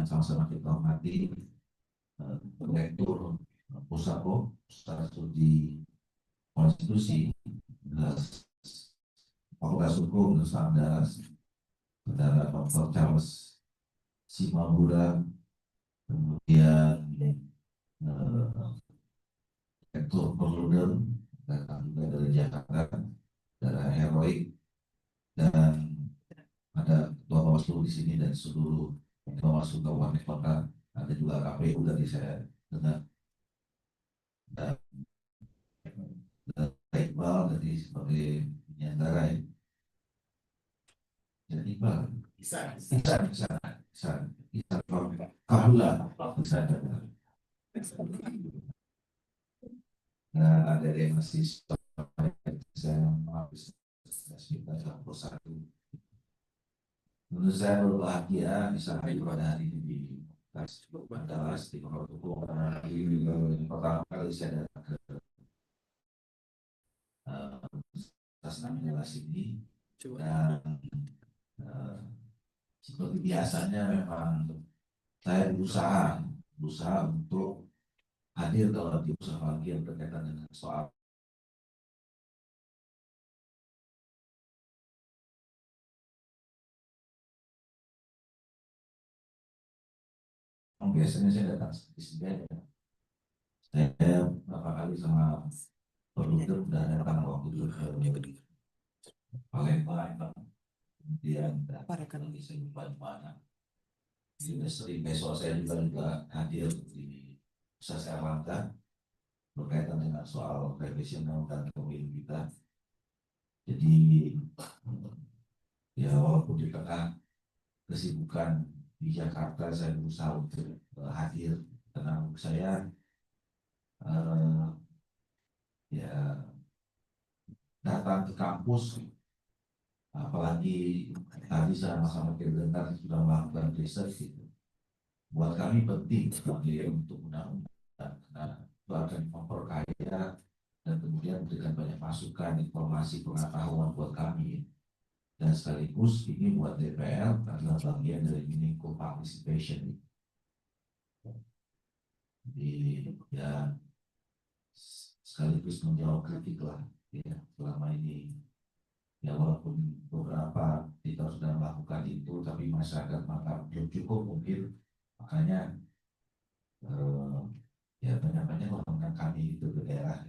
sama-sama kita hormati Direktur Pusako, Pusat Studi Konstitusi, Fakultas Hukum Nusantara, Saudara Dr. Charles Simabura, kemudian Direktur Perludem, datang juga dari Jakarta, Saudara Heroik, dan ada Ketua Bawaslu di sini dan seluruh Bawaslu Kabupaten Kota, ada juga KPU dari saya dengar, dan Iqbal dari sebagai penyelenggara ya. Dan Iqbal, bisa, Kabula, bisa. Nah, ada yang masih saya habis kita 1. Menurut saya berbahagia bisa hadir pada hari ini di Dallas di Hukum karena pertama kali saya datang ke Dallas ini, dan seperti biasanya memang saya berusaha untuk hadir dalam usaha lagi yang berkaitan dengan soal biasanya saya datang seperti ya. Saya beberapa kali sama Perludem dan datang waktu itu ke Palembang, kemudian lagi saya lupa di mana. Jadi sering besok saya juga hadir di Pusat Erlangga berkaitan dengan soal revisi undang-undang pemilu kita. Jadi ya walaupun di tengah kesibukan di Jakarta, saya berusaha untuk hadir karena saya ya datang ke kampus, apalagi tadi sama-sama kita dengar sudah melakukan research gitu. Buat kami penting sebagai untuk undang-undang karena itu akan memperkaya dan kemudian memberikan banyak masukan, informasi, pengetahuan buat kami. Dan sekaligus ini buat DPR adalah bagian dari meaningful participation. Jadi ya sekaligus menjawab kritik lah ya selama ini. Ya walaupun beberapa kita sudah melakukan itu, tapi masyarakat maka belum cukup mungkin, makanya ya banyak-banyak melakukan kami itu ke daerah.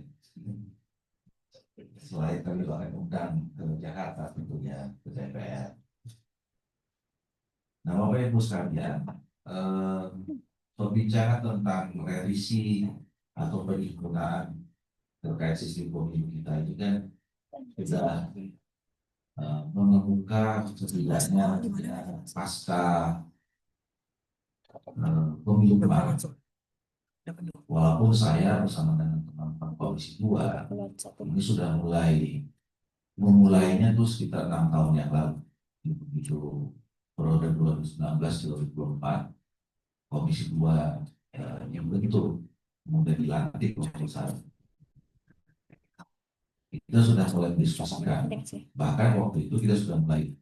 Selain kami akan undang ke Jakarta tentunya ke DPR. Nah, Bapak Ibu sekalian, berbicara tentang revisi atau penyempurnaan terkait sistem pemilu kita itu kan sudah mengemuka setidaknya pasca pemilu kemarin. Walaupun saya bersama dengan teman-teman Komisi 2 ini sudah memulainya itu sekitar 6 tahun yang lalu. Itu periode 2019-2024 Komisi 2 yang bentuk kemudian dilantik waktu saya. Kita sudah mulai diskusikan, bahkan waktu itu kita sudah mulai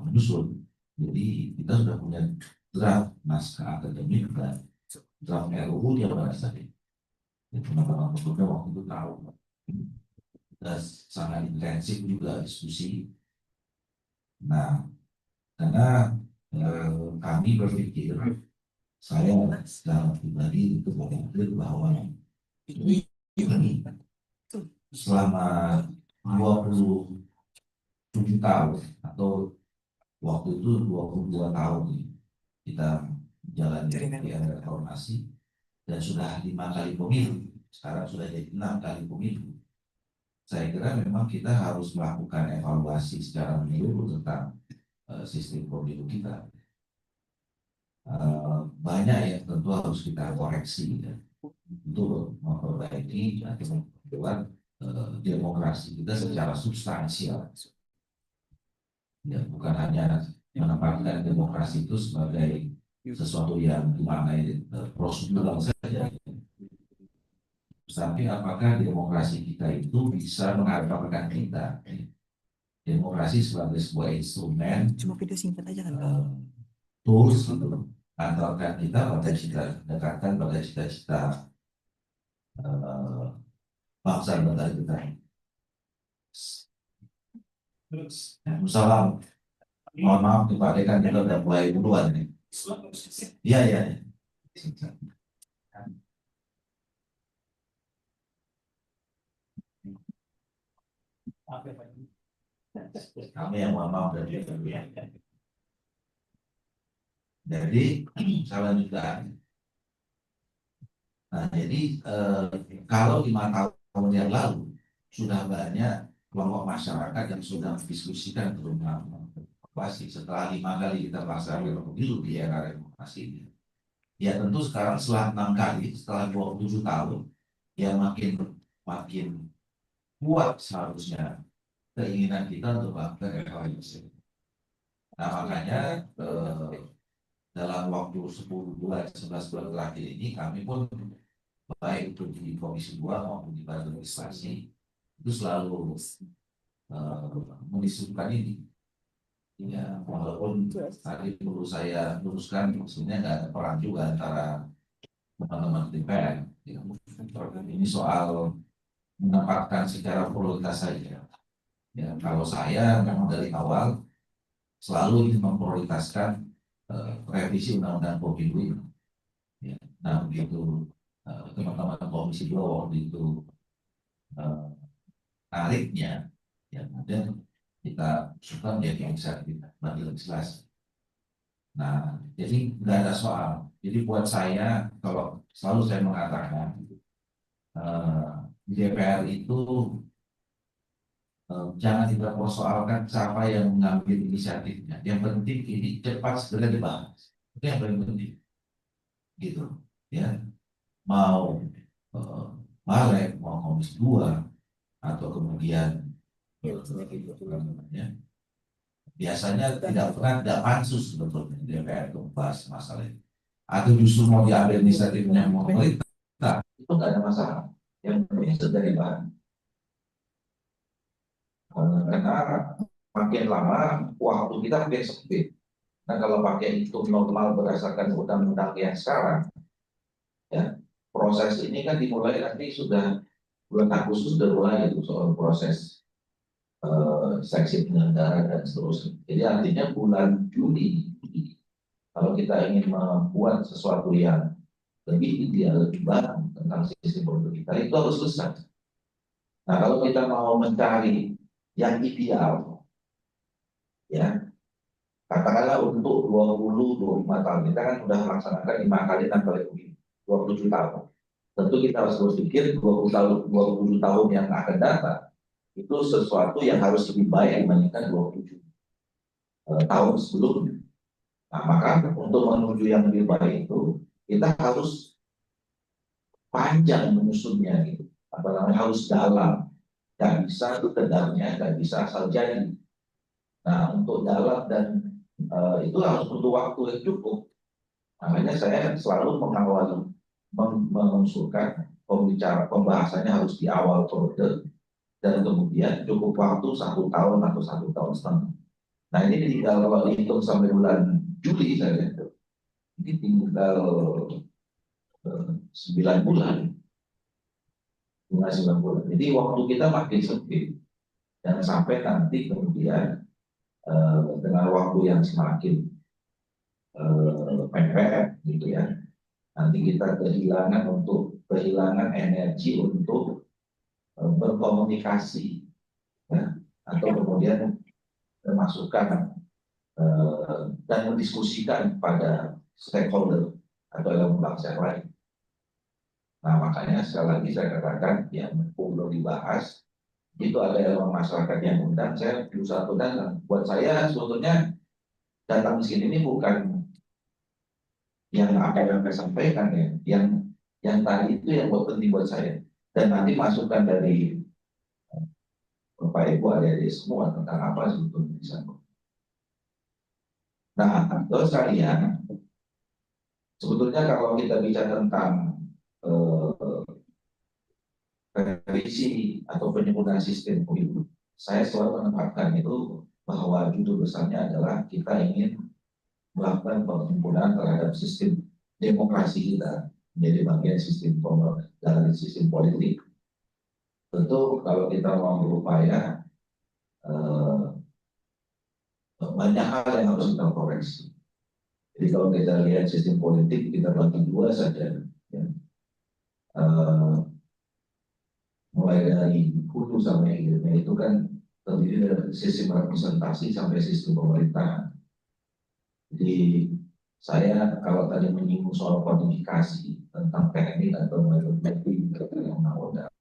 menyusun. Jadi kita sudah punya draft naskah akademik dan draft RUU yang pada saat itu. Teman-teman waktu itu tahu. Dan sangat intensif juga diskusi. Nah, karena kami berpikir, saya secara pribadi itu berpikir bahwa ini selama 27 tahun atau waktu itu 22 tahun kita menjalani era reformasi dan sudah 5 kali pemilu, sekarang sudah jadi 6 kali pemilu. Saya kira memang kita harus melakukan evaluasi secara menyeluruh tentang sistem pemilu kita. Banyak yang tentu harus kita koreksi ya, untuk memperbaiki atau membuat demokrasi kita secara substansial. Ya, bukan hanya menempatkan demokrasi itu sebagai sesuatu yang dimaknai prosedural saja. Tapi apakah demokrasi kita itu bisa mengantarkan kita demokrasi sebagai sebuah instrumen, cuma video singkat aja kan, tools gitu, antarkan kita pada cita dekatkan pada cita-cita bangsa dan negara kita. Salam. Mohon maaf nih Pak Dekan, kita udah mulai duluan nih. Iya, iya. Kami yang mohon maaf dari ya. Jadi saya lanjutkan. Nah, jadi kalau 5 tahun yang lalu sudah banyak kelompok masyarakat yang sudah mendiskusikan terutama pasti setelah 5 kali kita melaksanakan pemilu di era reformasi ini. Ya tentu sekarang setelah 6 kali, setelah 27 tahun, ya makin kuat seharusnya keinginan kita untuk melakukan evaluasi. Nah makanya dalam waktu 10 bulan, 11 bulan terakhir ini kami pun baik itu di Komisi 2 maupun di Badan Legislasi itu selalu mendiskusikan ini. Ya, walaupun tadi perlu saya luruskan, maksudnya nggak ada perang juga antara teman-teman DPR. Ya, ini soal menempatkan secara prioritas saja. Ya, kalau saya memang dari awal selalu ingin memprioritaskan revisi Undang-Undang Pemilu ini. Ya, nah begitu teman-teman Komisi 2 waktu itu tariknya, ya kemudian kita suka menjadi inisiatif bagi legislasi. Nah, jadi nggak ada soal. Jadi buat saya, kalau selalu saya mengatakan di DPR itu jangan dipersoalkan siapa yang mengambil inisiatifnya. Yang penting ini cepat segera dibahas. Itu yang paling penting. Gitu, ya. Mau Balik, mau Komisi 2 atau kemudian namanya biasanya tidak pernah ada pansus sebetulnya DPR itu membahas masalah ini, atau justru mau diambil inisiatifnya pemerintah itu nggak ada masalah. Yang penting sudah dibahas karena makin lama waktu kita makin sempit. Nah kalau pakai itu normal berdasarkan undang-undang yang sekarang, ya proses ini kan dimulai nanti sudah bulan Agustus sudah mulai itu soal proses seksi penyelenggara dan seterusnya. Jadi artinya bulan Juni kalau kita ingin membuat sesuatu yang lebih ideal, lebih baru tentang sistem pemilu kita itu harus selesai. Nah kalau kita mau mencari yang ideal, ya katakanlah untuk 20-25 tahun kita kan sudah melaksanakan 5 kali 6 kali pemilu 27 tahun. Tentu kita harus berpikir 20 tahun, 27 tahun yang akan datang itu sesuatu yang harus lebih baik dibandingkan 27 tahun sebelumnya. Nah, maka untuk menuju yang lebih baik itu kita harus panjang menyusunnya gitu. Apa namanya harus dalam. Gak bisa sekedarnya, gak bisa asal jadi. Nah, untuk dalam dan itu harus butuh waktu yang cukup. Makanya saya selalu mengawali mengusulkan pembahasannya harus di awal periode dan kemudian cukup waktu 1 tahun atau 1 tahun setengah. Nah ini tinggal kalau dihitung sampai bulan Juli saya ini tinggal 9 bulan. Jadi waktu kita makin sempit. Jangan sampai nanti kemudian dengan waktu yang semakin pendek gitu ya. Nanti kita kehilangan energi untuk berkomunikasi ya, atau kemudian memasukkan dan mendiskusikan pada stakeholder atau elemen bangsa yang lain. Nah makanya sekali lagi saya katakan yang perlu dibahas itu ada elemen masyarakat yang undang, saya berusaha undang. Buat saya sebetulnya data miskin ini bukan yang apa yang saya sampaikan ya, yang tadi itu yang penting buat saya. Dan nanti masukan dari Bapak Ibu adik-adik semua tentang apa sebetulnya di sana. Nah, terus sekalian, sebetulnya kalau kita bicara tentang revisi atau penyempurnaan sistem pemilu, saya selalu menempatkan itu bahwa judul besarnya adalah kita ingin melakukan penggunaan terhadap sistem demokrasi kita menjadi bagian dari sistem politik. Tentu kalau kita mau berupaya eh, banyak hal yang harus kita koreksi. Jadi kalau kita lihat sistem politik kita bagi dua saja, ya. Eh, mulai dari hulu sampai hilirnya itu kan terdiri dari sistem representasi sampai sistem pemerintahan. Jadi saya kalau tadi menyinggung soal kodifikasi tentang teknik atau metodologi undang-undang,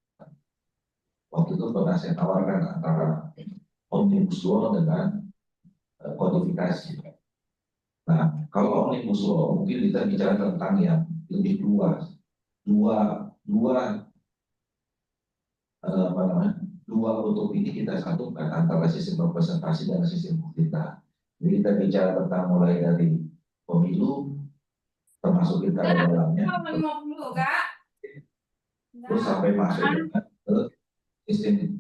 waktu itu pernah saya tawarkan antara omnibus law dengan kodifikasi. Nah, kalau omnibus law mungkin kita bicara tentang yang lebih luas, dua apa namanya, dua kutub ini kita satukan antara sistem representasi dan sistem pemerintahan. Jadi kita bicara tentang mulai dari pemilu, termasuk kita dalamnya, terus sampai masuk ke sistem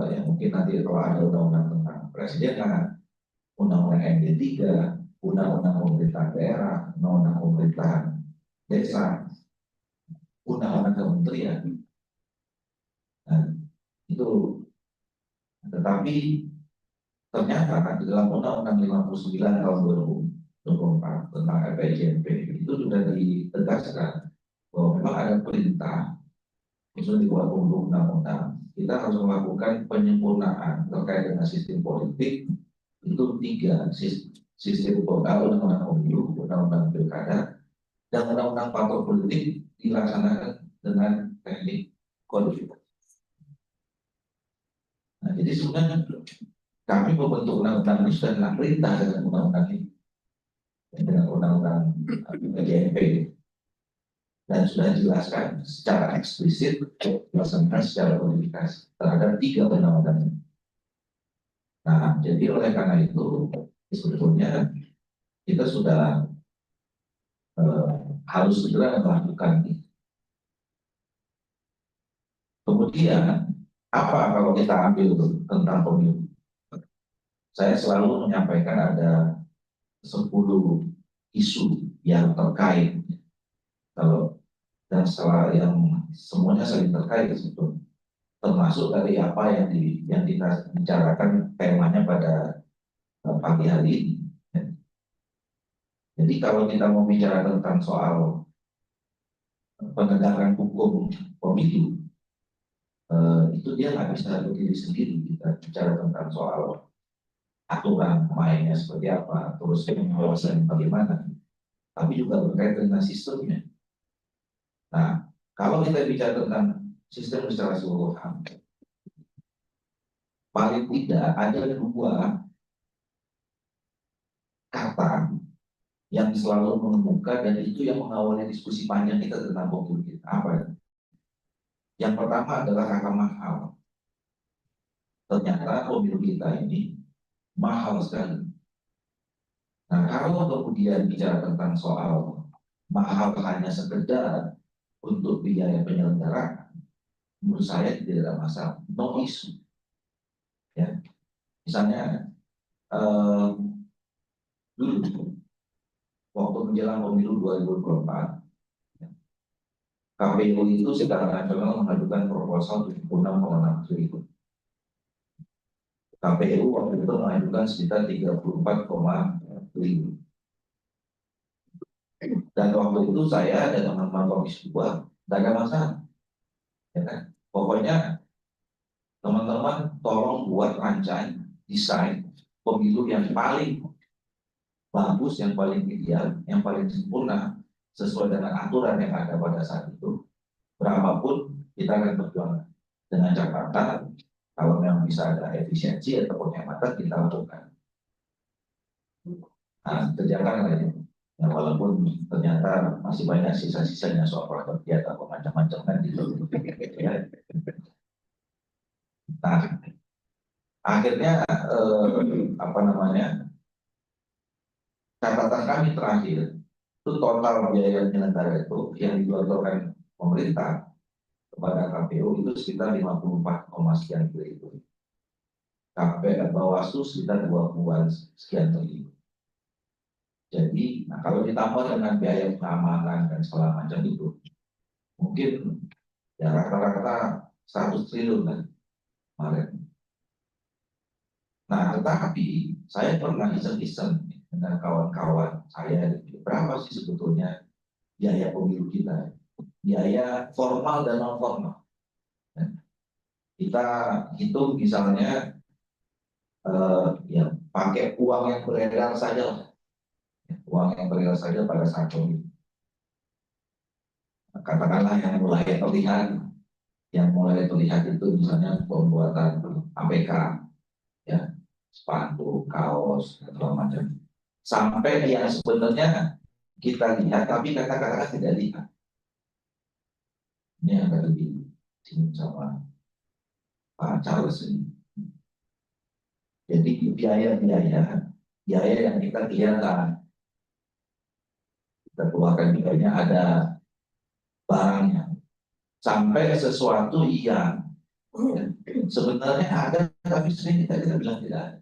yang mungkin nanti kalau ada undang-undang tentang presiden kan, undang-undang MD3, undang-undang pemerintahan daerah, undang-undang pemerintahan desa, undang-undang kementerian. Nah, itu tetapi ternyata di dalam Undang-Undang 59 tahun 2024 tentang RPJMP itu sudah ditegaskan bahwa memang ada perintah khusus di bawah undang-undang kita harus melakukan penyempurnaan terkait dengan sistem politik itu tiga sistem undang-undang pemilu, undang-undang pilkada, dan undang-undang partai politik dilaksanakan dengan teknik kodifikasi. Nah, jadi sebenarnya kami membentuk undang-undang ini sudah dengan perintah dengan undang-undang ini, dengan undang-undang PJMP, dan sudah dijelaskan secara eksplisit dilaksanakan secara kodifikasi terhadap tiga undang-undang ini. Nah, jadi oleh karena itu sebetulnya kita sudah harus segera melakukan ini. Kemudian apa kalau kita ambil tentang pemilu? Saya selalu menyampaikan ada 10 isu yang terkait kalau dan setelah yang semuanya saling terkait sebetulnya, termasuk dari apa yang dibicarakan temanya pada pagi hari ini. Jadi kalau kita mau bicara tentang soal penegakan hukum pemilu, itu dia nggak bisa berdiri sendiri. Kita bicara tentang soal aturan mainnya seperti apa, terus pengawasan bagaimana, tapi juga berkaitan dengan sistemnya. Nah, kalau kita bicara tentang sistem secara keseluruhan, paling tidak ada dua kata yang selalu mengemuka dan itu yang mengawali diskusi panjang kita tentang pemilu kita. Apa? Yang pertama adalah kata mahal. Ternyata pemilu kita ini mahal sekali. Nah, kalau kemudian bicara tentang soal mahal hanya sekedar untuk biaya penyelenggaraan, menurut saya tidak ada masalah, no issue. Ya, misalnya dulu waktu menjelang pemilu 2024, KPU itu secara nasional mengajukan proposal 76,6 triliun. KPU waktu itu mengajukan sekitar 34,5 triliun. Dan waktu itu saya dan teman-teman Komisi 2 tidak ada masalah. Ya kan? Pokoknya teman-teman tolong buat rancang desain pemilu yang paling bagus, yang paling ideal, yang paling sempurna sesuai dengan aturan yang ada pada saat itu. Berapapun kita akan berjuang dengan catatan kalau memang bisa ada efisiensi atau penghematan kita lakukan. Nah, kerjakan lagi. Ya, walaupun ternyata masih banyak sisa-sisanya soal prakerja atau macam-macam kan gitu. Ya. Nah, akhirnya apa namanya? Catatan kami terakhir itu total biaya penyelenggara itu yang digelontorkan pemerintah kepada KPU itu sekitar 54, sekian triliun. KPU Bawaslu sekitar 20 sekian triliun. Jadi, nah kalau ditambah dengan biaya keamanan dan segala macam itu, mungkin ya rata-rata 100 triliun kan kemarin. Nah, tetapi saya pernah iseng-iseng dengan kawan-kawan saya, berapa sih sebetulnya biaya pemilu kita? Biaya formal dan non formal. Kita hitung misalnya ya pakai uang yang beredar saja lah. Uang yang beredar saja pada saat pemilu. Katakanlah yang mulai terlihat itu misalnya pembuatan APK, ya, sepatu, kaos, atau macam. Sampai yang sebenarnya kita lihat, tapi kata-kata tidak lihat. Ini yang tadi disinggung sama Pak Charles ini. Jadi biaya yang kita kelihatan, kita keluarkan biayanya ada barangnya, sampai sesuatu yang sebenarnya ada, tapi sering kita tidak bilang tidak ada.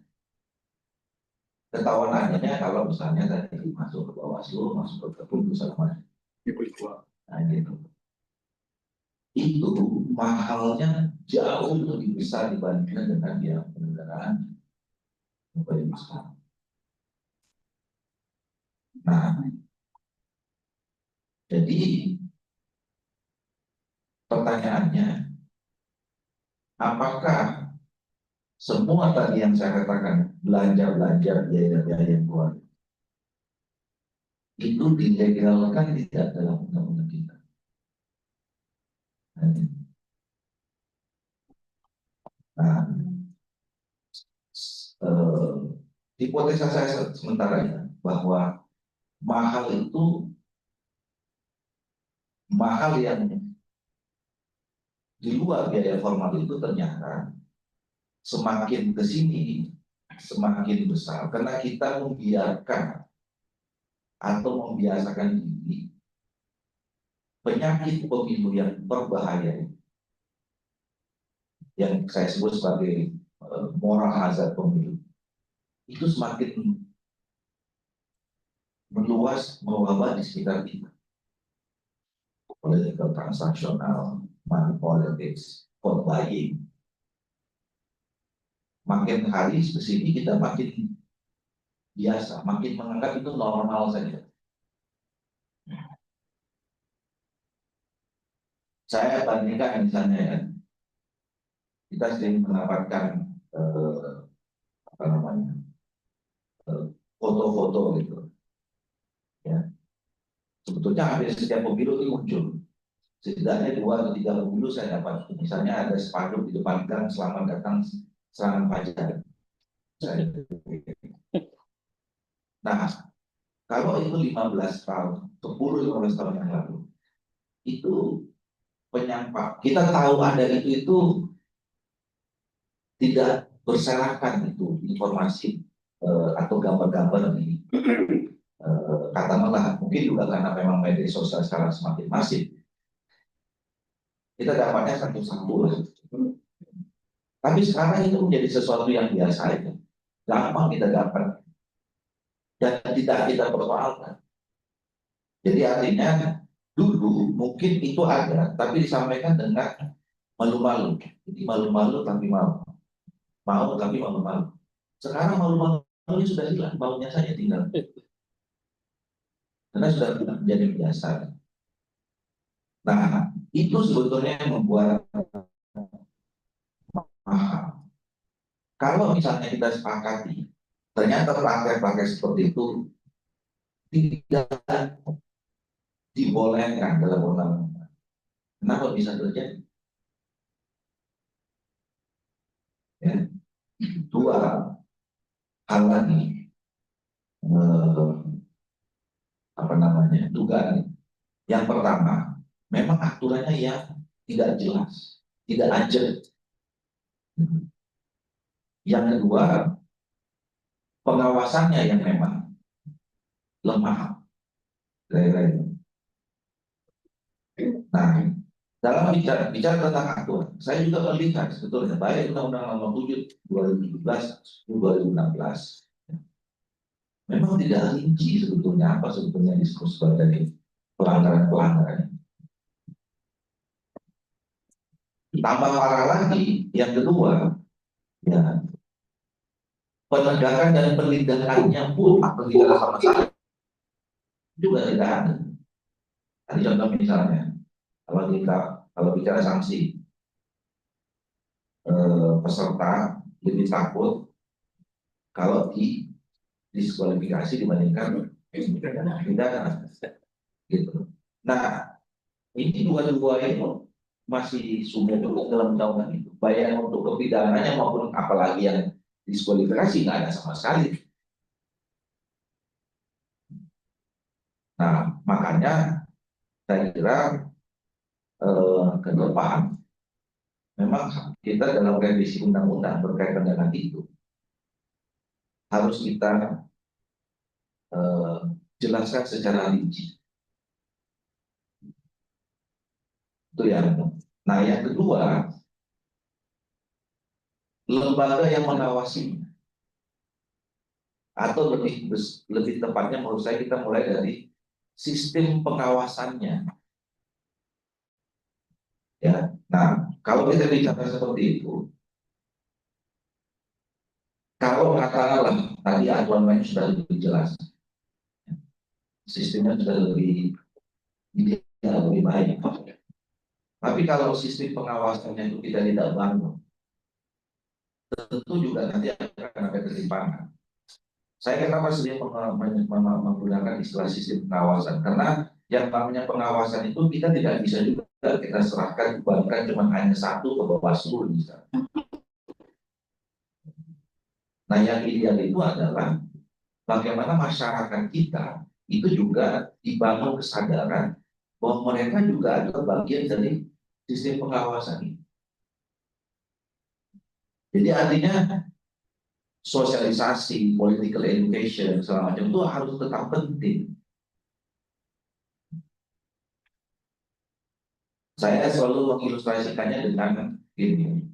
Ketahuan adanya kalau misalnya tadi masuk ke Bawaslu, masuk ke keputusan mana? Nah, gitu. Itu mahalnya jauh lebih besar dibandingkan dengan biaya penyelenggaraan pemilu sekarang. Nah, jadi pertanyaannya, apakah semua tadi yang saya katakan belanja biaya-biaya yang keluar itu dilegalkan tidak dalam undang-undang kita? Nah, hipotesa saya sementara ya bahwa mahal yang di luar biaya formal itu ternyata semakin ke sini semakin besar karena kita membiarkan atau membiasakan diri penyakit pemilu yang berbahaya yang saya sebut sebagai moral hazard pemilu itu semakin meluas mewabah di sekitar kita. Political transaksional, money politics, vote buying. Makin hari kesini kita makin biasa, makin menganggap itu normal saja. Saya bandingkan misalnya ya, kita sering mendapatkan apa namanya foto-foto gitu, ya. Sebetulnya hampir setiap pemilu itu muncul. Setidaknya 2 atau 3 pemilu saya dapat. Misalnya ada spanduk di depan gang, selamat datang serangan fajar. Nah, kalau itu 15 tahun, 10-15 tahun yang lalu, itu penyampak. Kita tahu ada itu tidak berserakan itu informasi atau gambar-gambar di katakanlah mungkin juga karena memang media sosial sekarang semakin masif. Kita dapatnya satu-satu lah. Tapi sekarang itu menjadi sesuatu yang biasa aja. Gampang kita dapat dan tidak kita persoalkan. Jadi artinya dulu mungkin itu ada, tapi disampaikan dengan malu-malu. Jadi malu-malu tapi mau, mau tapi malu-malu. Sekarang malu-malu sudah hilang, maunya saja tinggal. Karena sudah menjadi biasa. Nah, itu sebetulnya yang membuat mahal. Kalau misalnya kita sepakati, ternyata praktek-praktek seperti itu tidak dibolehkan dalam undang-undang. Kenapa bisa terjadi? Ya. Dua hal lagi, apa namanya, dugaan. Yang pertama, memang aturannya yang tidak jelas, tidak ajak. Yang kedua, pengawasannya yang memang lemah. Nah, dalam bicara tentang aturan, saya juga melihat sebetulnya baik Undang-Undang Nomor 7 2017, 2016 memang tidak rinci sebetulnya apa sebetulnya disebut sebagai pelanggaran-pelanggaran. Tambah parah lagi, yang kedua, ya, penegakan dan penindakannya pun atau tidak sama sekali juga tidak ada. Tadi contoh misalnya, kalau bicara sanksi, peserta lebih takut kalau diskualifikasi dibandingkan pidana, gitu. Nah, ini dua-dua itu masih sudah juga dalam undang-undang itu. Baik yang untuk kepidananya maupun apalagi yang diskualifikasi nggak ada sama sekali. Nah, makanya saya kira ke depan memang kita dalam revisi undang-undang berkaitan dengan itu harus kita jelaskan secara rinci. Itu yang. Nah, yang kedua, lembaga yang mengawasi atau lebih tepatnya menurut saya kita mulai dari sistem pengawasannya. Ya. Nah, kalau kita bicara seperti itu, kalau katakanlah tadi aturan sudah lebih jelas, sistemnya sudah lebih ideal, lebih baik. Tapi kalau sistem pengawasannya itu kita tidak bangun, tentu juga nanti akan ada ketimpangan. Saya kenapa sering menggunakan istilah sistem pengawasan? Karena yang namanya pengawasan itu kita tidak bisa juga kita serahkan bahkan cuma hanya satu ke Bawaslu misalnya. Nah, yang ideal itu adalah bagaimana masyarakat kita itu juga dibangun kesadaran bahwa mereka juga adalah bagian dari sistem pengawasan ini. Jadi artinya sosialisasi, political education, segala macam itu harus tetap penting. Saya selalu mengilustrasikannya dengan ini,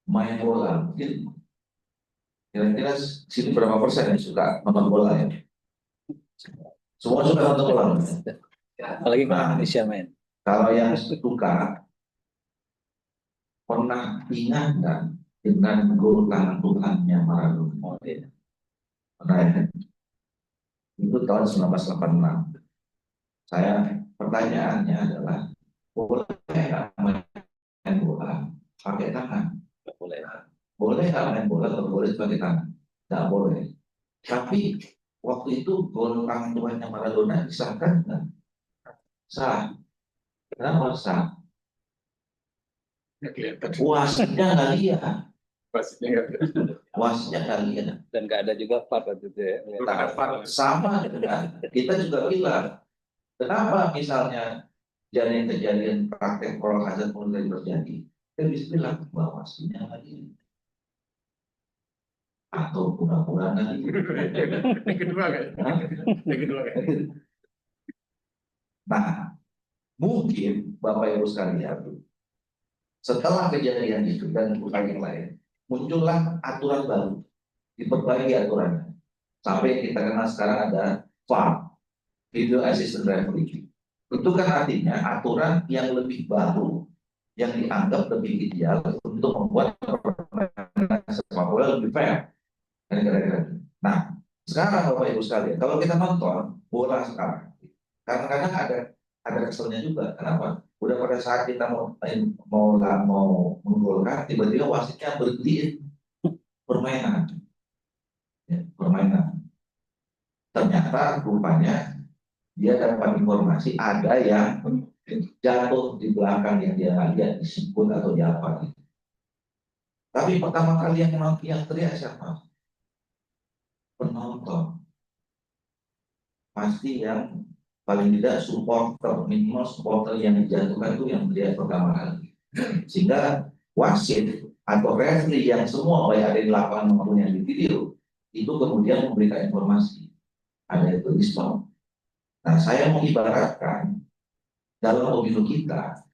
main bola. Mungkin kira-kira sini berapa persen yang suka nonton bola ya? Semua suka nonton bola. Apalagi kalau Indonesia main. Kalau yang suka, pernah ingat nggak dengan gol tangan Tuhannya Maradona? Pernah ya? Itu tahun 1986. Saya pertanyaannya adalah boleh nggak main bola pakai tangan? Boleh. Boleh nggak main bola kalau boleh pakai tangan? Nggak boleh. Tapi waktu itu gol tangan Tuhannya Maradona disahkan nggak? Sah. Kenapa sah? Wasitnya nggak lihat. Wasitnya nggak lihat. Dan nggak ada juga VAR waktu itu ya. Sama dengan kita juga bilang, kenapa misalnya kejadian praktek oral hazard mulai terjadi, kita bisa bilang bahwa wasitnya nggak lihat. Atau pura-pura nggak lihat. Yang kedua kan? Yang kedua kan? Nah, mungkin Bapak Ibu sekalian, setelah kejadian itu dan bukan yang lain, muncullah aturan baru, diperbaiki aturannya. Sampai kita kenal sekarang ada VAR, Video Assistant Referee. Itu kan artinya aturan yang lebih baru, yang dianggap lebih ideal untuk membuat permainan sepak bola lebih fair. Nah, sekarang Bapak Ibu sekalian, kalau kita nonton bola sekarang, kadang-kadang ada keselnya juga. Kenapa? Udah pada saat kita mau menggolkan, tiba-tiba wasitnya berhentiin permainan. Ya, permainan. Ternyata rupanya dia dapat informasi ada yang jatuh di belakang yang dia nggak lihat disebut atau diapa. Tapi pertama kali yang teriak siapa? Penonton. Pasti yang paling tidak supporter, minimal supporter yang dijatuhkan itu yang teriak pertama kali. Sehingga wasit atau referee yang semua baik ada di lapangan maupun yang di video itu kemudian memberikan informasi ada itu diskon. Nah, saya mau ibaratkan dalam pemilu kita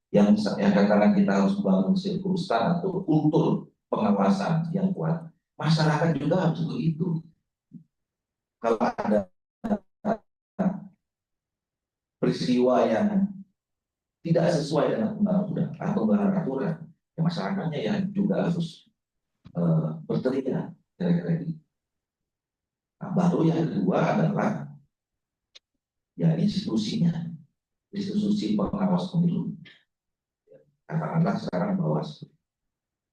yang katakan kita harus membangun sirkulstan atau kultur pengawasan yang kuat, masyarakat juga harus begitu. kalau ada peristiwa yang tidak sesuai dengan undang-undang atau melanggar aturan, ya masyarakatnya yang juga harus berteriak kira-kira gitu. Nah, baru yang kedua adalah ya institusinya, institusi pengawas pemilu, katakanlah sekarang Bawaslu.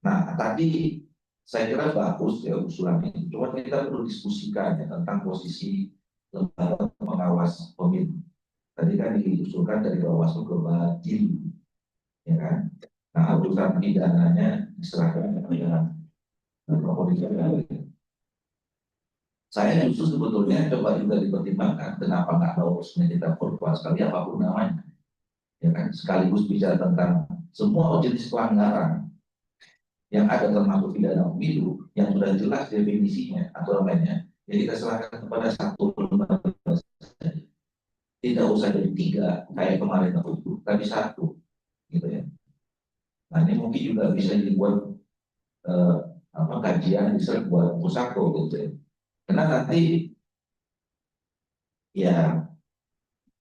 Nah, tadi saya kira bagus ya usulan ini. Cuma kita perlu diskusikan ya tentang posisi lembaga pengawas pemilu. Tadi kan diusulkan dari Bawaslu ke Bawaslu, ya kan? Nah, urusan pidananya diserahkan kepada kepolisian. Saya justru sebetulnya coba juga dipertimbangkan kenapa nggak lolosnya kita perkuat sekali apapun namanya, ya kan? Sekaligus bicara tentang semua jenis pelanggaran yang ada termasuk pidana pemilu yang sudah jelas definisinya atau namanya, ya kita serahkan kepada satu lembaga saja. Tidak usah jadi tiga kayak kemarin itu, tapi satu, gitu ya. Nah ini mungkin juga bisa dibuat kajian bisa buat pusako gitu ya. Karena nanti ya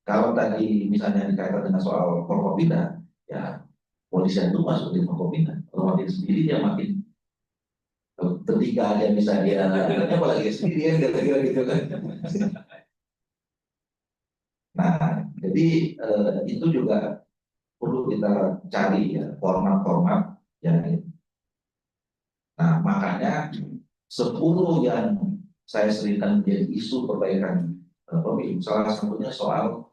kalau tadi misalnya dikaitan dengan soal Forkopimda, ya polisian itu masuk di Forkopimda. Kalau dia sendiri dia makin ketiga aja bisa dia apalagi sendiri ya kira-kira gitu kan. Nah, jadi itu juga perlu kita cari ya format-format yang. Nah, makanya 10 yang saya seringkan menjadi isu perbaikan pemilu, salah satunya soal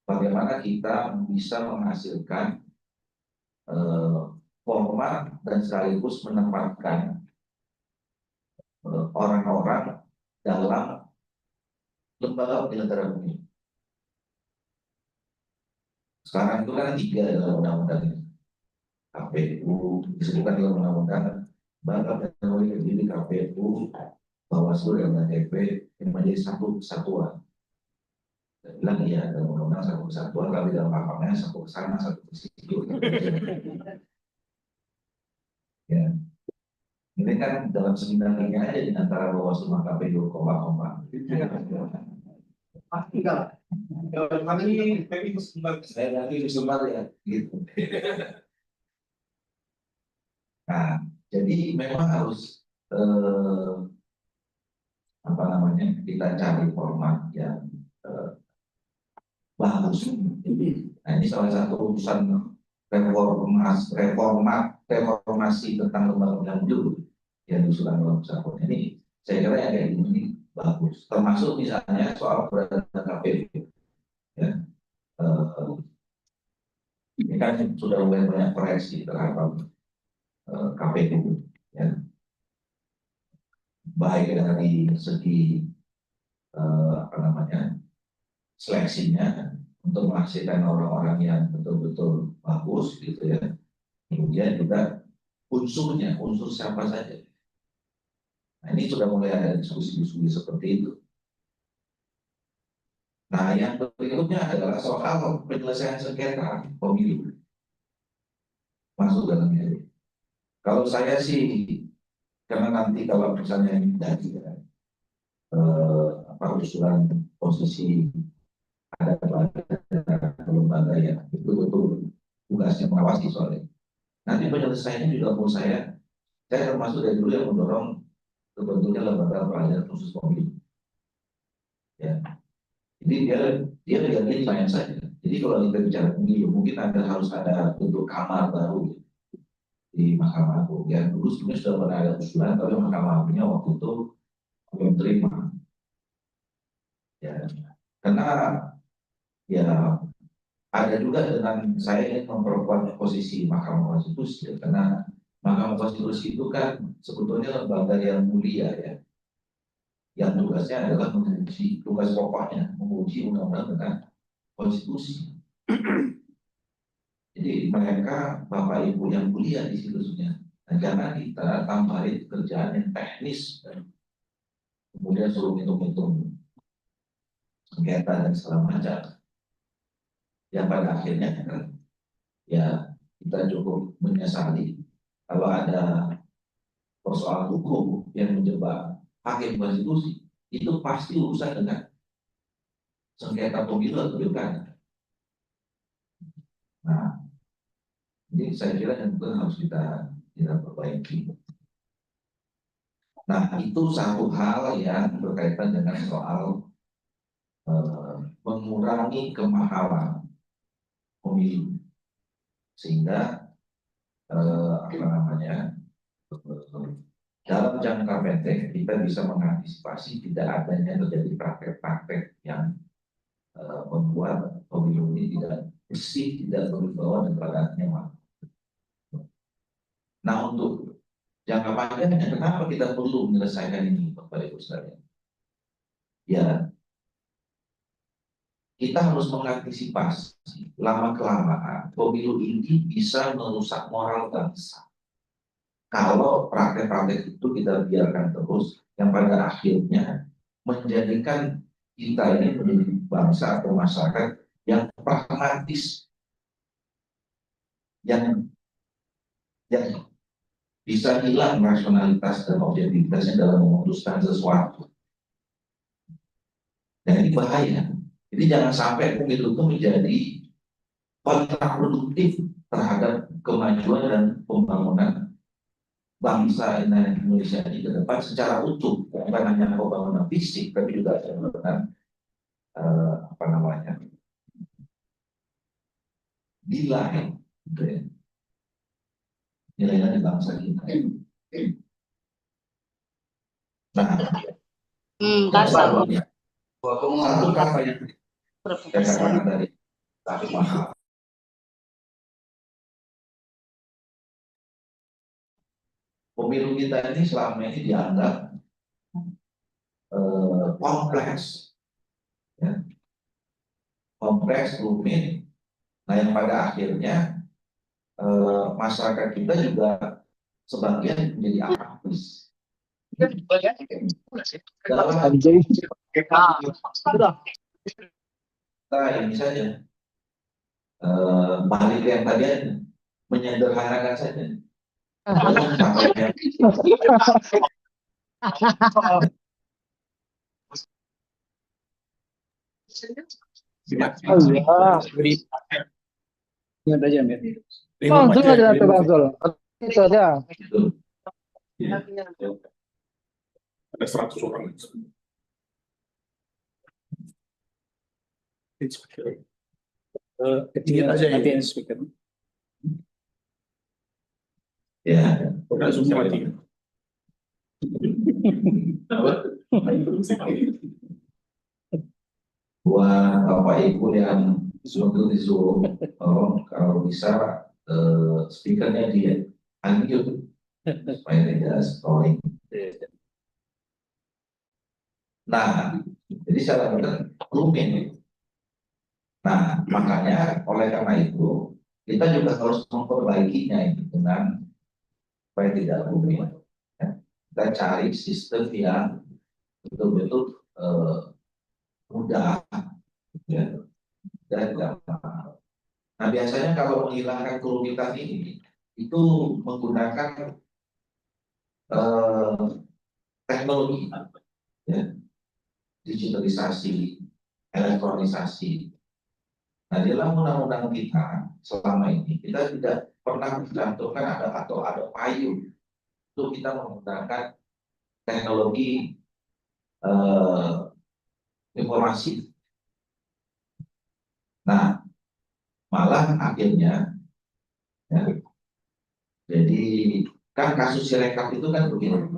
bagaimana kita bisa menghasilkan format dan sekaligus menempatkan orang-orang dalam lembaga penyelenggara pemilu. Sekarang itu kan 3 dalam undang-undang ini. KPU disebutkan dalam undang-undang Bapak dan Wali KPU, Bawaslu dan KPP yang menjadi satu kesatuan. Saya bilang iya dalam undang-undang satu kesatuan, tapi dalam lapangnya satu kesana satu kesini. Ya, ini kan dalam seminarnya aja di antara Bawaslu dan KPU koma-koma. Pasti enggak. Kalau kami itu sebentar. Saya lagi di Sumbar ya, gitu. Nah, jadi memang harus kita cari format yang bagus. Nah, ini salah satu urusan reformasi tentang lembaga pemilu yang diusulkan dalam Pusako ini. Saya kira yang kayak ini bagus. Termasuk misalnya soal keberadaan KPU. Ya. Ini kan sudah mulai banyak koreksi terhadap KPU. Ya. Baik dari segi seleksinya untuk menghasilkan orang-orang yang betul-betul bagus gitu ya. Kemudian juga unsur siapa saja. Nah ini sudah mulai ada diskusi-diskusi seperti itu. Nah yang berikutnya adalah soal penyelesaian sengketa pemilu masuk dalamnya. Kalau saya sih karena nanti kalau misalnya ini dari usulan posisi ada lembaga yang betul-betul tugasnya mengawasi soalnya. Nanti penyelesaiannya juga menurut saya termasuk dari dulu yang mendorong terbentuknya lembaga peradilan khusus pemilu. Ya, jadi dia menjadi lain saja. Jadi kalau kita bicara pemilu, mungkin harus ada bentuk kamar baru di Mahkamah Agung. Ya dulu sebenarnya sudah pernah ada usulan, tapi Mahkamah Agungnya waktu itu belum terima. Ya, karena ya ada juga dengan saya ingin memperkuat posisi Mahkamah Konstitusi, ya, karena Mahkamah Konstitusi itu kan sebetulnya lembaga yang mulia ya, yang tugasnya adalah menguji, tugas pokoknya menguji undang-undang dengan konstitusi. Jadi mereka Bapak Ibu yang mulia di situ sebenarnya. Nah, jangan kita tambahin kerjaan yang teknis, kemudian suruh hitung-hitung sengketa dan segala macam. Yang pada akhirnya kan, ya kita cukup menyesali kalau ada persoalan hukum yang menjebak hakim konstitusi itu pasti urusan dengan sengketa pemilu atau pilkada. Nah, ini saya kira yang harus kita perbaiki. Nah, itu satu hal yang berkaitan dengan soal mengurangi kemahalan pemilu, sehingga dalam jangka pendek kita bisa mengantisipasi tidak adanya terjadi praktek-praktek yang membuat pemilu ini tidak bersih, tidak berwibawa dan pada nyaman. Nah, untuk jangka panjangnya kenapa kita perlu menyelesaikan ini, Bapak Ibu sekalian? Ya, kita harus mengantisipasi lama-kelamaan pemilu ini bisa merusak moral bangsa. Kalau praktek-praktek itu kita biarkan terus, yang pada akhirnya menjadikan kita ini menjadi bangsa atau masyarakat yang pragmatis, yang bisa hilang rasionalitas dan objektivitasnya dalam memutuskan sesuatu. Dan ini bahaya. Jadi jangan sampai pemilu itu menjadi kontraproduktif terhadap kemajuan dan pembangunan bangsa Indonesia ini ke depan secara utuh, bukan hanya pembangunan fisik, tapi juga pembangunan nilai, nilai bangsa kita. Nah, satu kata yang saya katakan tadi, mahal. Pemilu kita ini selama ini dianggap kompleks, ya. Kompleks, rumit. Nah, yang pada akhirnya masyarakat kita juga sebagian menjadi apatis. Nah, ini saja balik yang tadi menyederhanakan saja. Ingat aja, Mir. Langsung aja ke Bang Zul. Itu aja. Ada 100 orang. Kecil aja nanti yang speaker. Ya, Udah semua mati. buat Bapak Ibu yang sudah di Zoom, kalau bisa speakernya dia unmute supaya tidak stalling. Nah, jadi saya katakan rumit. Nah, makanya oleh karena itu kita juga harus memperbaikinya ini dengan supaya tidak rumit. Ya. Kita cari sistem yang betul-betul mudah, ya, dan gampang. Nah, biasanya kalau menghilangkan kerumitan ini itu menggunakan teknologi, ya, digitalisasi, elektronisasi. Nah, di dalam undang-undang kita selama ini kita tidak pernah mencantumkan ada payung untuk kita menggunakan teknologi informasi. Nah, malah akhirnya, ya, jadi kan kasus Sirekap itu kan begini,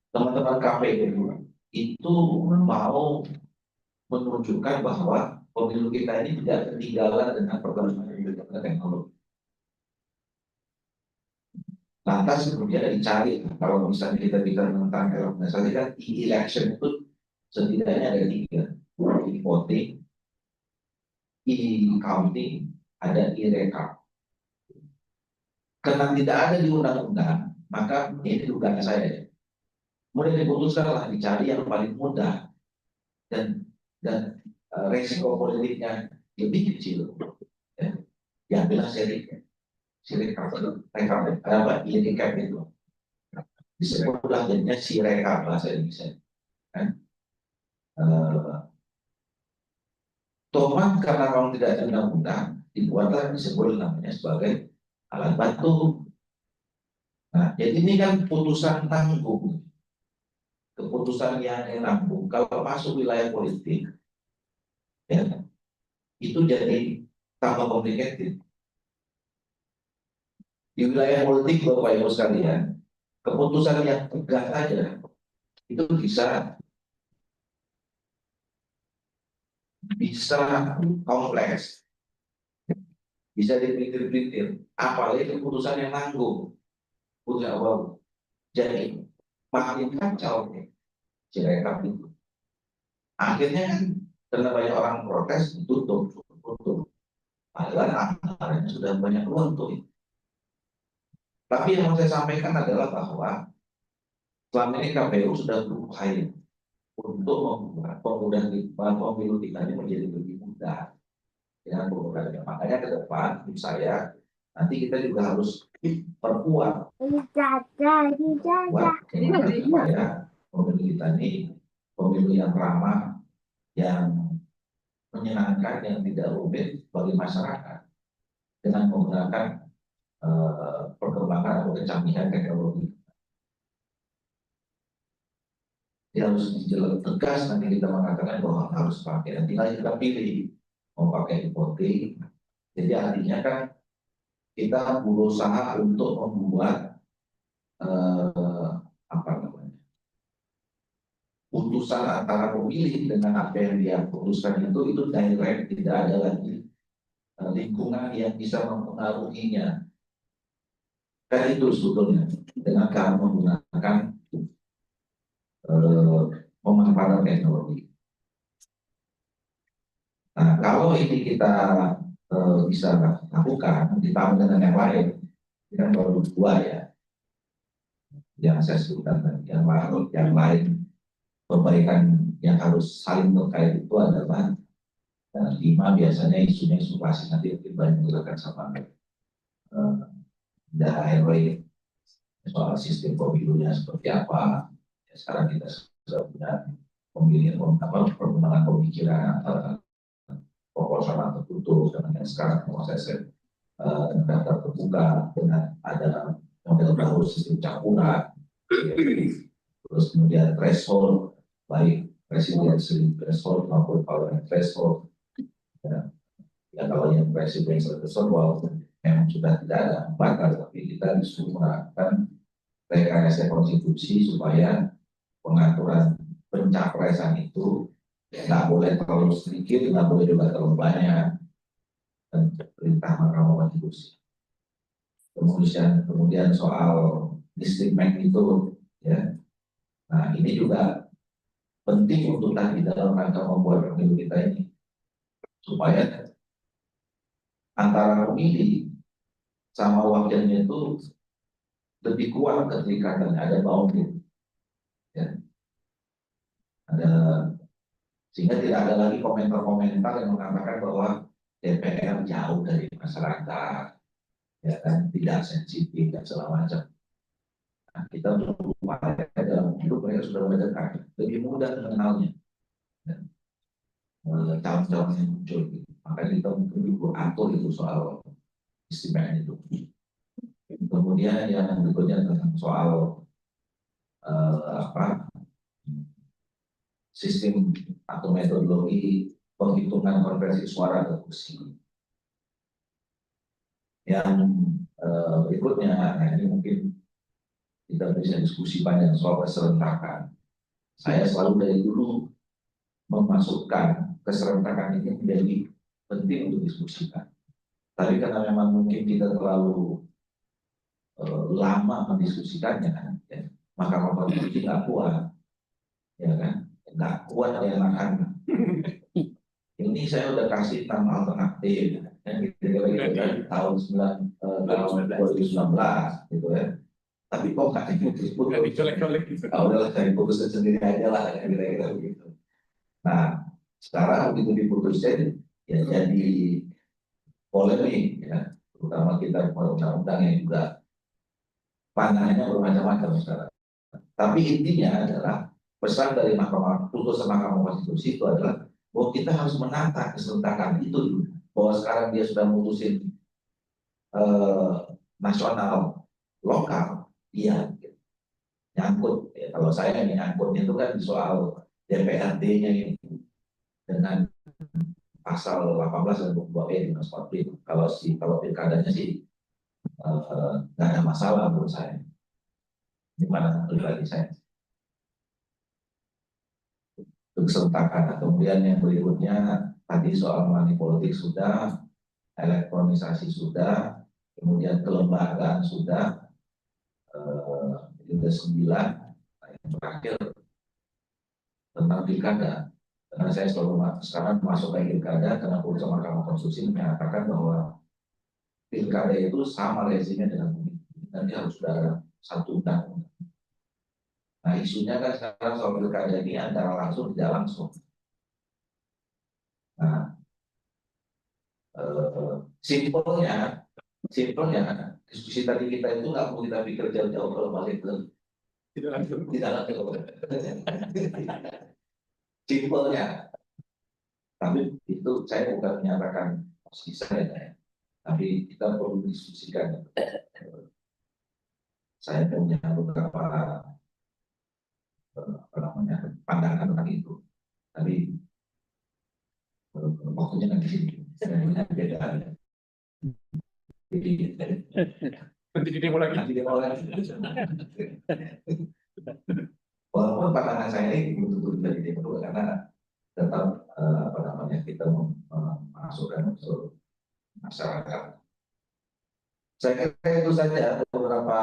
teman-teman KPU itu mau menunjukkan bahwa pemilu kita ini tidak ketinggalan dengan perkembangan teknologi. Lantas kemudian dicari, kalau misalnya kita bicara tentang elektronisasi kan e-election itu setidaknya ada 3, e-voting, e-counting, ada e-rekap. Karena tidak ada di undang-undang, maka ini dugaan saya. Kemudian diputuskanlah dicari yang paling mudah dan resiko politiknya lebih kecil. Ya, diambillah rekap itu. disebut jadinya Sirekap bahasa Indonesia. Kan? Tomat karena memang tidak ada undang-undang, dibuatlah disebut namanya sebagai alat bantu. Nah, jadi ini kan putusan tanggung, keputusan yang nanggung. Kalau masuk wilayah politik, ya, itu jadi tambah complicated. Di wilayah politik, Bapak Ibu sekalian, keputusan yang tegas saja itu bisa kompleks, bisa dipikir-pikir, apalagi keputusan yang nanggung, punya bau. Jadi makin kacau nih, Sirekap itu. Akhirnya kan karena banyak orang protes, tutup. Padahal anggarannya sudah banyak runtuh. Tapi yang mau saya sampaikan adalah bahwa selama ini KPU sudah berupaya untuk membuat pemilu kita ini menjadi lebih mudah dengan programnya. Makanya ke depan, menurut saya, nanti kita juga harus perkuat supaya pemilu kita ini pemilu yang ramah, yang menyenangkan, yang tidak rumit bagi masyarakat dengan menggunakan perkembangan atau kecanggihan teknologi. Dia harus tegas nanti kita mengatakan bahwa harus pakai, dan tinggal kita pilih mau pakai voting. Jadi artinya kan kita berusaha untuk membuat putusan antara pemilih dengan apa yang dia putuskan itu direct, tidak ada lagi lingkungan yang bisa mempengaruhinya. Kan itu sebetulnya dengan cara menggunakan pemanfaatan teknologi. Nah, kalau ini kita bisa lakukan ditambah dengan yang lain, kita baru dua ya, yang saya sebutkan tadi. Yang lain perbaikan yang harus saling terkait itu adalah 5 biasanya isunya isu klasik, nanti mungkin banyak menggunakan sama daerah RW soal sistem pemilunya seperti apa. Ya, sekarang kita sudah punya pemilihan perkembangan pemikiran antara proporsional tertutup dengan yang sekarang proses daftar terbuka dengan ada model baru sistem campuran, terus kemudian threshold baik presidensial threshold maupun parliamentary threshold. Ya, kalau yang presidensial threshold memang sudah tidak ada batas, tapi kita disuruh melakukan rekayasa konstitusi supaya pengaturan pencapresan itu nggak boleh terlalu sedikit, nggak boleh juga terlalu banyak, dan perintah Mahkamah Konstitusi. Kemudian soal district bank itu, ya, nah ini juga penting untuk tadi dalam rangka membuat pemilu kita ini supaya antara pemilih sama wakilnya itu lebih kuat ketika ada boundary, ya. Sehingga tidak ada lagi komentar-komentar yang mengatakan bahwa DPR jauh dari masyarakat, ya kan, tidak sensitif dan segala macam. Nah, kita berupaya dalam hidup mereka sudah mendekat, lebih mudah mengenalnya, ya. Calon-calon yang muncul, gitu. Makanya kita mungkin atur itu soal istimewa itu. Kemudian yang berikutnya tentang soal sistem atau metodologi penghitungan konversi suara ke kursi. Yang berikutnya, nah ini mungkin kita bisa diskusi banyak soal keserentakan. Saya selalu dari dulu memasukkan keserentakan ini menjadi penting untuk diskusikan. Tapi karena memang mungkin kita terlalu lama mendiskusikannya, ya, maka konstitusi nggak kuat, ya kan, nggak kuat yang akan. Ini saya udah kasih nama alternatif, yang kira-kira dari tahun 2019 gitu ya. Tapi kok nggak diputus-putus? Udahlah saya putusin sendiri aja lah, kira-kira begitu. Nah, sekarang begitu diputusin, ya jadi polemik, ya, terutama kita undang-undang yang juga pandangannya bermacam-macam sekarang. Tapi intinya adalah pesan dari putusan Mahkamah Konstitusi itu adalah bahwa kita harus menata keserentakan itu dulu. Bahwa sekarang dia sudah memutusin nasional, lokal, iya, nyangkut. Ya, kalau saya ini nyangkutnya itu kan soal DPRD-nya ini dengan pasal 18 dan 22E di Undang Undang. Kalau pilkadanya sih nggak ada masalah menurut saya. Gimana pribadi saya? Keserentakan. Kemudian yang berikutnya tadi soal money politik sudah, elektronisasi sudah, kemudian kelembagaan sudah, sudah 9. Yang terakhir tentang pilkada. Karena saya selalu sekarang masuk ke pilkada karena putusan Mahkamah Konstitusi menyatakan bahwa pilkada itu sama rezimnya dengan pemilu. Nanti harus ada satu undang-undang. Nah isunya kan sekarang soal pilkada ini antara langsung tidak langsung. Nah simpelnya diskusi tadi kita itu nggak perlu kita pikir jauh-jauh kalau balik ke Tidak lanjut. tidak lanjut. Simpelnya, tapi itu saya bukan menyatakan posisi saya, tapi kita perlu diskusikan. Saya punya beberapa pandangan tentang itu, tapi waktunya nanti sini. Saya punya beda. Jadi Nanti di demo lagi. nanti dia mau lagi. Walaupun pandangan saya ini belum tentu bisa diterima karena tetap kita memasukkan unsur masyarakat. Saya kira itu saja beberapa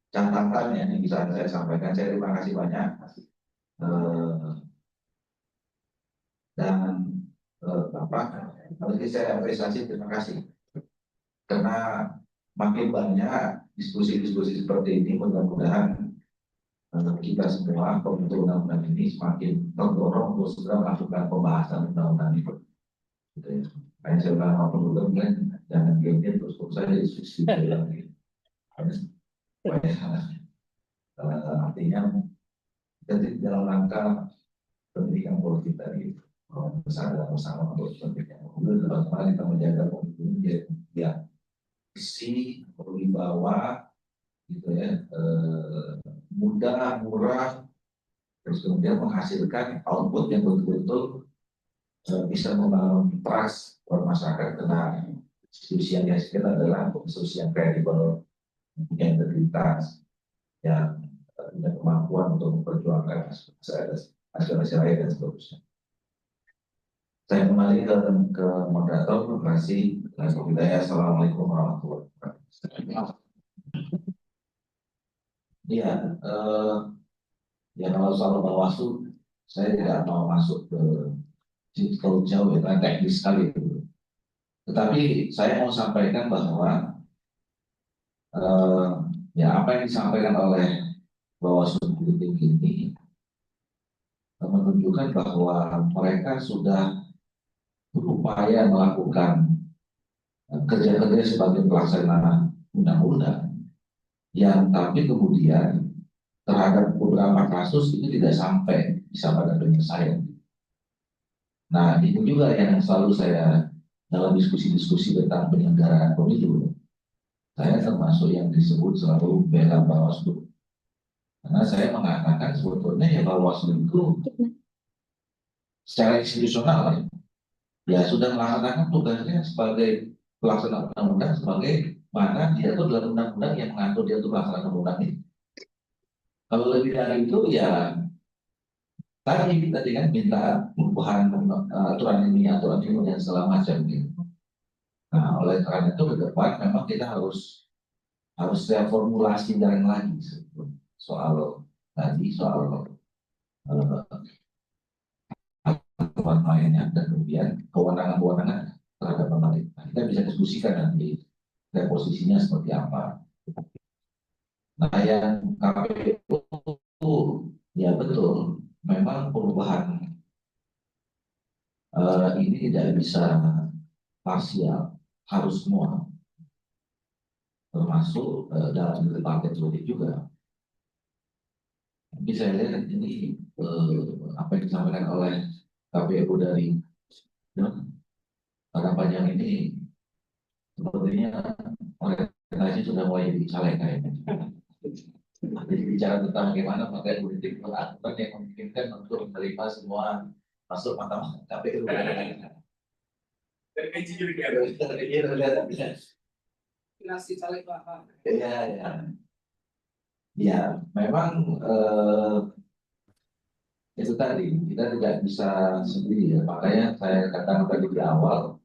catatan yang bisa saya sampaikan. Saya terima kasih banyak dan saya apresiasi, terima kasih karena makin banyak diskusi-diskusi seperti ini, mudah-mudahan kita semua pembentuk undang-undang ini semakin terdorong untuk segera melakukan pembahasan undang-undang itu. Gitu ya. Kayak saya bilang sama penduduk kan, jangan diam-diam terus saja diskusi lagi. Artinya jadi dalam rangka pendidikan politik tadi bersama untuk pendidikan. Kemudian bagaimana kita menjaga politik ya isi berwibawa gitu ya, mudah, murah, terus kemudian menghasilkan output yang betul-betul bisa membangun trust buat masyarakat karena institusi yang dihasilkan adalah institusi yang kredibel, punya integritas, yang punya kemampuan untuk memperjuangkan aspirasi rakyat dan seterusnya. Saya kembali ke moderator. Terima kasih. Assalamualaikum warahmatullahi wabarakatuh. Iya, ya kalau soal Bawaslu, saya tidak mau masuk ke terlalu jauh ya, karena teknis sekali. Tetapi saya mau sampaikan bahwa ya apa yang disampaikan oleh Bawaslu tinggi ini menunjukkan bahwa mereka sudah berupaya melakukan kerja-kerja sebagai pelaksana undang-undang yang tapi kemudian terhadap beberapa kasus itu tidak sampai bisa pada penyelesaian. Nah itu juga yang selalu saya dalam diskusi-diskusi tentang penyelenggaraan pemilu, saya termasuk yang disebut selalu bela Bawaslu. Karena saya mengatakan sebetulnya ya Bawaslu itu secara institusional ya sudah melaksanakan tugasnya sebagai pelaksana undang-undang sebagai mana dia itu dalam undang-undang yang mengatur dia untuk melaksanakan undang-undang ini. Kalau lebih dari itu ya tadi kan minta perubahan aturan ini dan segala macam gitu. Nah oleh karena itu ke depan memang kita harus reformulasi dari lagi soal aturan mainnya dan kemudian kewenangan terhadap pemerintah. Kita bisa diskusikan nanti posisinya seperti apa. Nah yang KPU ya betul, memang perubahan ini tidak bisa parsial, harus semua, termasuk dalam partai politik juga. Tapi saya lihat ini apa yang disampaikan oleh KPU dari Kota Panjang ini sepertinya orientasi sudah mulai dicalek kayaknya. Jadi bicara tentang bagaimana partai politik beraturan yang memungkinkan untuk menerima semua masuk mata KPU. Dari gaji juga Iya, nasi caleg Pak. ya. Ya, memang itu tadi kita tidak bisa sendiri ya. Makanya saya katakan tadi di awal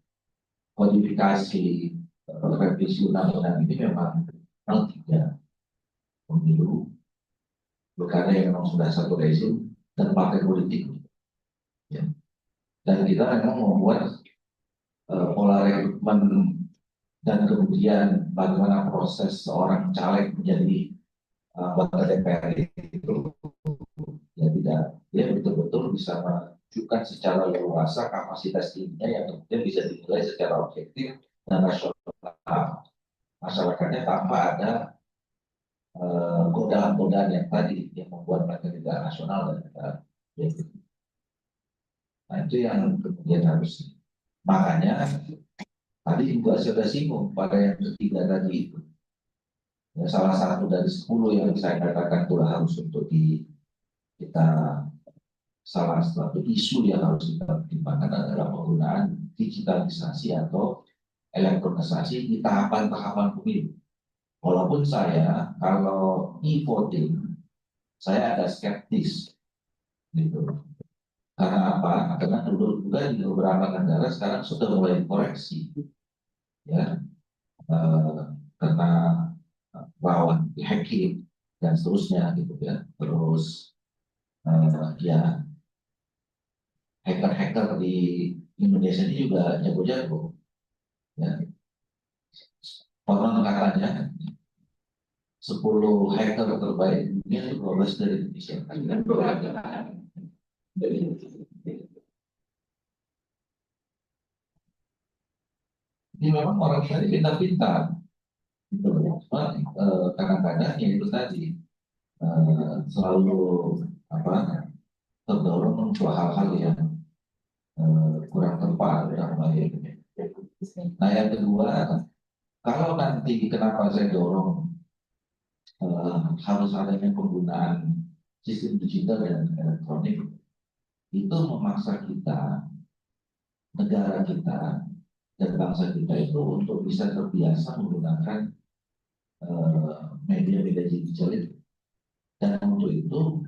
kodifikasi revisi undang-undang ini memang tiga pemilu karena yang memang sudah satu rezim dan partai politik ya. Dan kita memang membuat pola rekrutmen dan kemudian bagaimana proses seorang caleg menjadi anggota DPR itu ya tidak dia betul-betul bisa menunjukkan secara leluasa kapasitas dirinya yang kemudian bisa dinilai secara objektif dan rasional masyarakatnya tanpa ada godaan-godaan yang tadi yang membuat mereka tidak rasional dan tidak objektif. Nah itu yang kemudian harus makanya tadi juga sudah singgung pada yang ketiga tadi itu ya, salah satu dari 10 yang saya katakan itu harus untuk kita salah satu isu yang harus kita pertimbangkan adalah penggunaan digitalisasi atau elektronisasi di tahapan-tahapan pemilu. Walaupun saya kalau e-voting saya agak skeptis gitu. Karena apa? Karena dulu juga di beberapa negara sekarang sudah mulai dikoreksi ya karena rawan hacking dan seterusnya gitu ya. Terus ya hacker-hacker di Indonesia ini juga jago-jago ya. Konon katanya 10 hacker terbaik dunia itu 12 dari Indonesia. Ini memang orang tadi pintar-pintar. Kadang-kadang ya itu tadi selalu apa terdorong untuk hal-hal yang kurang tepat kurang baik. Nah yang kedua, kalau nanti kenapa saya dorong harus adanya penggunaan sistem digital dan elektronik, itu memaksa kita, negara kita dan bangsa kita itu untuk bisa terbiasa menggunakan media-media digital itu. Dan untuk itu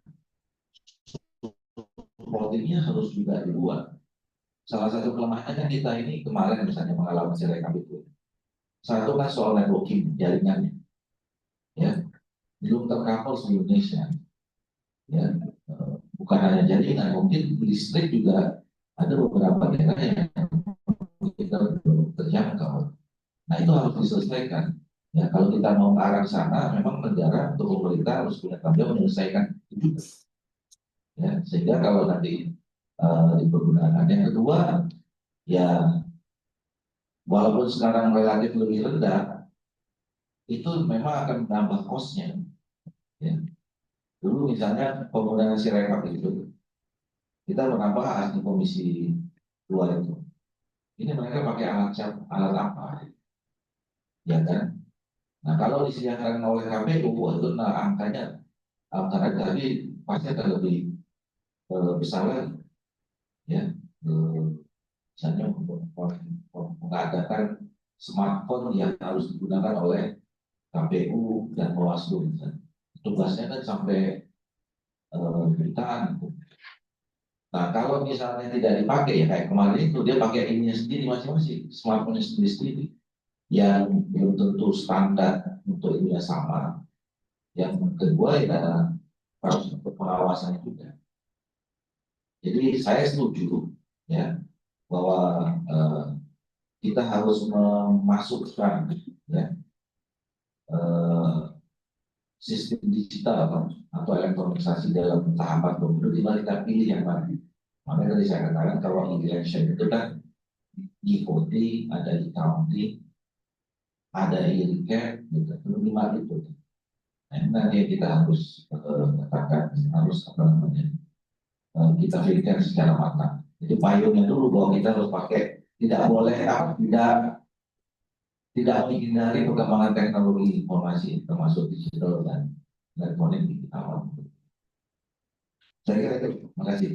supportingnya harus juga dibuat. Salah satu kelemahannya kan kita ini kemarin misalnya mengalami Sirekap itu. Satu kan soal networking jaringannya, ya belum tercover seluruh Indonesia. Ya, bukan hanya jaringan, mungkin listrik juga ada beberapa daerah yang kita belum terjangkau. Nah itu harus diselesaikan. Ya kalau kita mau ke arah sana, memang negara atau pemerintah harus punya tanggung jawab menyelesaikan itu. Ya sehingga kalau nanti dipergunakan. Yang kedua, ya walaupun sekarang relatif lebih rendah, itu memang akan menambah kosnya. Ya. Dulu misalnya penggunaan Sirekap itu, kita menambah ahli komisi 2 itu. Ini mereka pakai alat apa? Ya kan? Nah kalau disediakan oleh KPU itu angkanya tadi pasti akan lebih besar lagi. Ya, misalnya mengadakan smartphone yang harus digunakan oleh KPU dan Bawaslu. Tugasnya kan sampai jutaan. Nah kalau misalnya tidak dipakai ya kayak kemarin itu dia pakai ininya sendiri masing-masing, smartphone sendiri-sendiri yang belum tentu standar untuk ininya sama. Yang kedua ya harus untuk pengawasannya juga. Jadi saya setuju ya bahwa kita harus memasukkan ya sistem digital atau elektronisasi dalam tahapan pemilu, di mana kita pilih yang mana. Makanya tadi saya katakan kalau election itu kan e-voting, ada e-counting, ada e-recap, gitu. 5 itu. Nah, nanti kita harus katakan harus apa namanya kita pikirkan secara matang. Jadi payungnya dulu bahwa kita harus pakai, tidak boleh tidak menghindari perkembangan teknologi informasi termasuk digital dan elektronik di awal. Saya kira itu. Terima kasih.